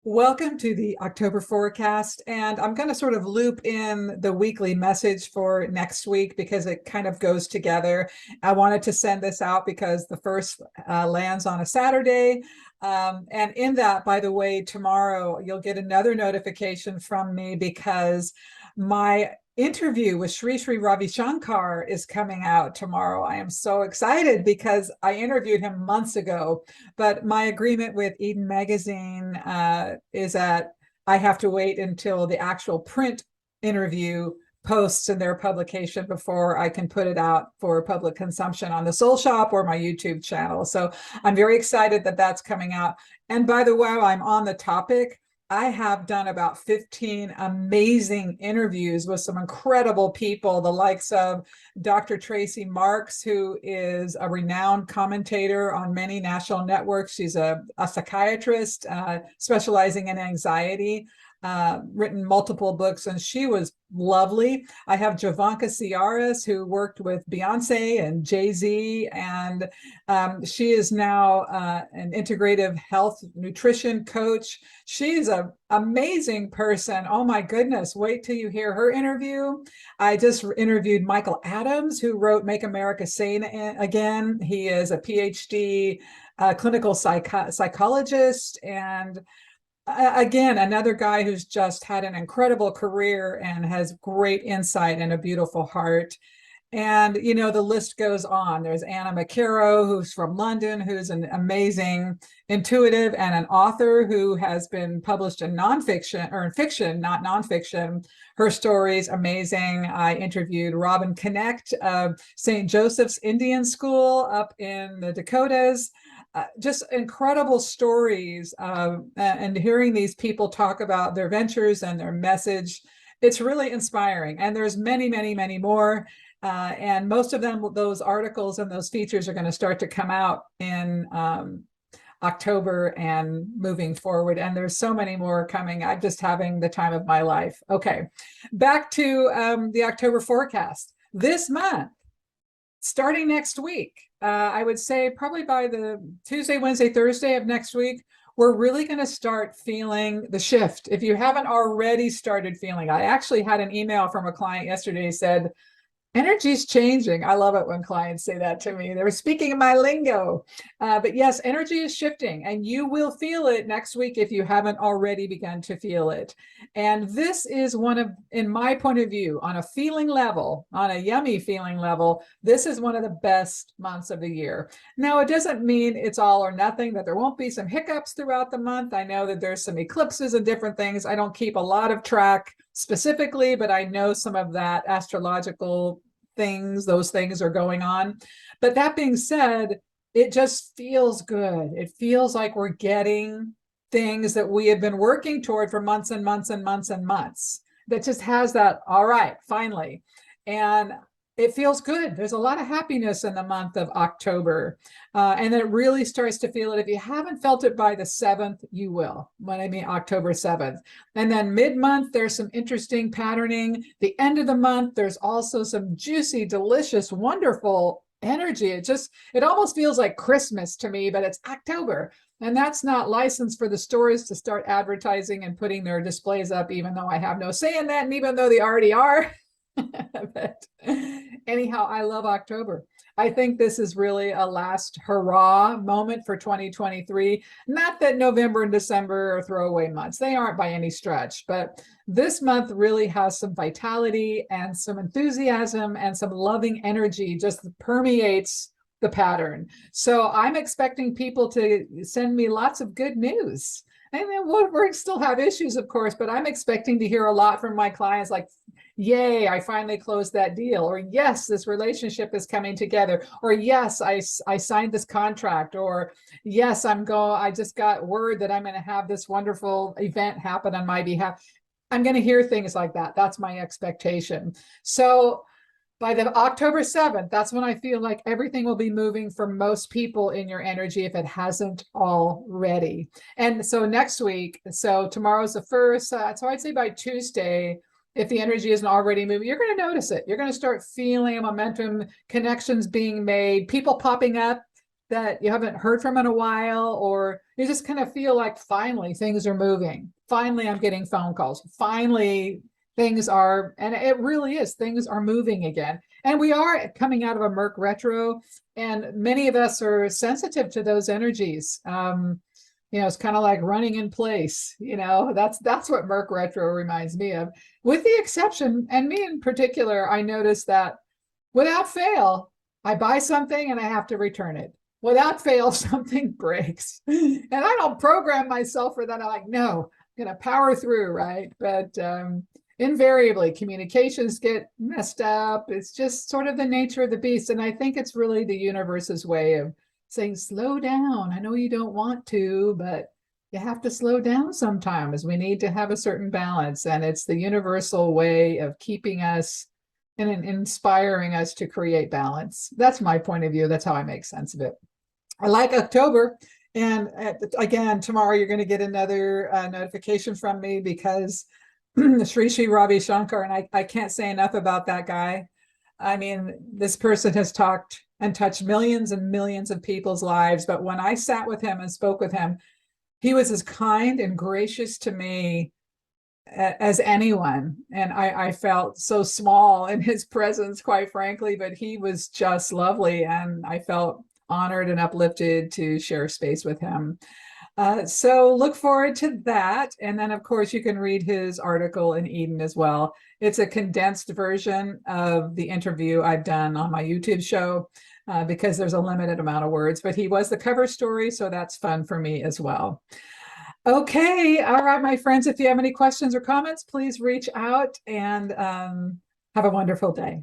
Welcome to the October forecast, and I'm going to sort of loop in the weekly message for next week because it kind of goes together. I wanted to send this out because the first lands on a Saturday. And in that, by the way, tomorrow you'll get another notification from me because my interview with Sri Sri Ravi Shankar is coming out tomorrow. I am so excited because I interviewed him months ago, but my agreement with Eden Magazine is that I have to wait until the actual print interview posts in their publication before I can put it out for public consumption on the Soul Shop or my YouTube channel. So I'm very excited that that's coming out. And by the way, I'm on the topic. I have done about 15 amazing interviews with some incredible people, the likes of Dr. Tracy Marks, who is a renowned commentator on many national networks. She's a psychiatrist specializing in anxiety, written multiple books, and she was lovely. I have Jovanka Ciaras, who worked with Beyonce and Jay-Z, and she is now an integrative health nutrition coach. She's an amazing person. Oh my goodness, wait till you hear her interview. I just interviewed Michael Adams, who wrote Make America Sane Again. He is a PhD clinical psychologist, and again, another guy who's just had an incredible career and has great insight and a beautiful heart. And, you know, the list goes on. There's Anna McCarrow, who's from London, who's an amazing intuitive and an author who has been published in nonfiction, or in fiction, not nonfiction. Her story's amazing. I interviewed Robin Connect of St. Joseph's Indian School up in the Dakotas. Just incredible stories, and hearing these people talk about their ventures and their message. It's really inspiring. And there's many, many, many more. And most of them, those articles and those features are going to start to come out in October and moving forward. And there's so many more coming. I'm just having the time of my life. Okay, back to the October forecast. This month, starting next week, I would say probably by the Tuesday, Wednesday, Thursday of next week, we're really going to start feeling the shift. If you haven't already started feeling, I actually had an email from a client yesterday said, energy's changing. I love it when clients say that to me. They were speaking my lingo. But yes, energy is shifting, and you will feel it next week if you haven't already begun to feel it. And this is one of, in my point of view, on a feeling level, on a yummy feeling level, this is one of the best months of the year. Now, it doesn't mean it's all or nothing, that there won't be some hiccups throughout the month. I know that there's some eclipses and different things. I don't keep a lot of track specifically, but I know some of that astrological things, those things are going on. But that being said, it just feels good. It feels like we're getting things that we have been working toward for months and months and months and months. That just has that, all right, finally. And it feels good. There's a lot of happiness in the month of October. And it really starts to feel it. If you haven't felt it by the 7th, you will, when I mean October 7th. And then mid-month, there's some interesting patterning. The end of the month, there's also some juicy, delicious, wonderful energy. It almost feels like Christmas to me, but it's October. And that's not licensed for the stores to start advertising and putting their displays up, even though I have no say in that, and even though they already are. But anyhow, I love October. I think this is really a last hurrah moment for 2023. Not that November and December are throwaway months. They aren't by any stretch, but this month really has some vitality and some enthusiasm and some loving energy just permeates the pattern. So I'm expecting people to send me lots of good news. And then we'll still have issues, of course, but I'm expecting to hear a lot from my clients like, yay, I finally closed that deal, or yes, this relationship is coming together, or yes, I signed this contract, or yes, I just got word that I'm going to have this wonderful event happen on my behalf. I'm going to hear things like that. That's my expectation. So by the October 7th, that's when I feel like everything will be moving for most people in your energy if it hasn't already. And so next week, so tomorrow's the 1st, so I'd say by Tuesday, if the energy isn't already moving, you're going to notice it. You're going to start feeling a momentum, connections being made, people popping up that you haven't heard from in a while, or you just kind of feel like finally things are moving. Finally, I'm getting phone calls. Finally, things are, and it really is, things are moving again. And we are coming out of a Merc retro, and many of us are sensitive to those energies. It's kind of like running in place. That's what Merc retro reminds me of. With the exception, and me in particular, I noticed that without fail, I buy something and I have to return it. Without fail, something breaks. And I don't program myself for that. I'm like, no, I'm going to power through, right? But invariably, communications get messed up. It's just sort of the nature of the beast. And I think it's really the universe's way of saying, slow down. I know you don't want to, but you have to slow down sometimes. We need to have a certain balance. And it's the universal way of keeping us and inspiring us to create balance. That's my point of view. That's how I make sense of it. I like October. And again, tomorrow you're going to get another notification from me because Sri Sri Ravi Shankar, and I can't say enough about that guy. I mean, this person has talked and touched millions and millions of people's lives. But when I sat with him and spoke with him, he was as kind and gracious to me as anyone. And I felt so small in his presence, quite frankly, but he was just lovely. And I felt honored and uplifted to share space with him. So look forward to that. And then, of course, you can read his article in Eden as well. It's a condensed version of the interview I've done on my YouTube show because there's a limited amount of words, but he was the cover story. So that's fun for me as well. Okay. All right, my friends, if you have any questions or comments, please reach out and have a wonderful day.